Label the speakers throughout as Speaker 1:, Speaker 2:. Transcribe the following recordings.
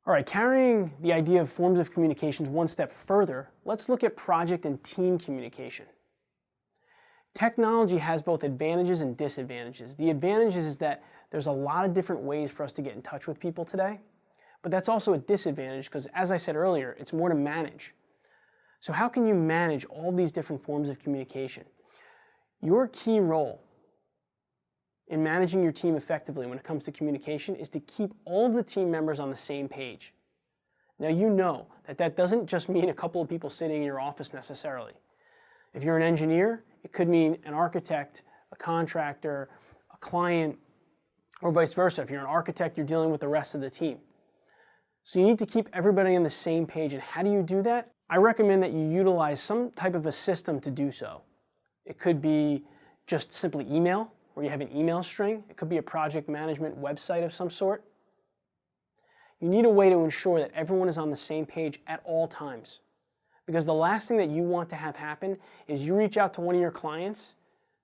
Speaker 1: All right, carrying the idea of forms of communications one step further, let's look at project and team communication. Technology has both advantages and disadvantages. The advantages is that there's a lot of different ways for us to get in touch with people today, but that's also a disadvantage because, as I said earlier, it's more to manage. So how can you manage all these different forms of communication? Your key role in managing your team effectively when it comes to communication is to keep all of the team members on the same page. Now you know that that doesn't just mean a couple of people sitting in your office necessarily. If you're an engineer, it could mean an architect, a contractor, a client, or vice versa. If you're an architect, you're dealing with the rest of the team. So you need to keep everybody on the same page. And how do you do that? I recommend that you utilize some type of a system to do so. It could be just simply email, where you have an email string. It could be a project management website of some sort. You need a way to ensure that everyone is on the same page at all times. Because the last thing that you want to have happen is you reach out to one of your clients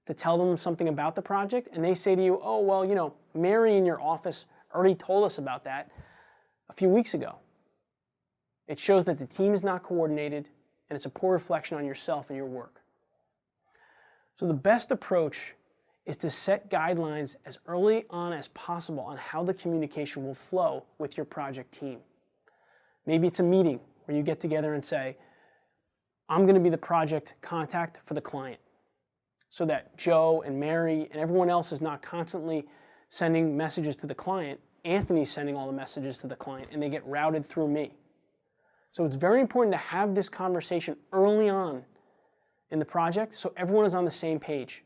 Speaker 1: to tell them something about the project, and they say to you, oh, well, you know, Mary in your office already told us about that a few weeks ago. It shows that the team is not coordinated, and it's a poor reflection on yourself and your work. So the best approach is to set guidelines as early on as possible on how the communication will flow with your project team. Maybe it's a meeting where you get together and say, I'm going to be the project contact for the client, so that Joe and Mary and everyone else is not constantly sending messages to the client. Anthony's sending all the messages to the client, and they get routed through me. So it's very important to have this conversation early on in the project so everyone is on the same page.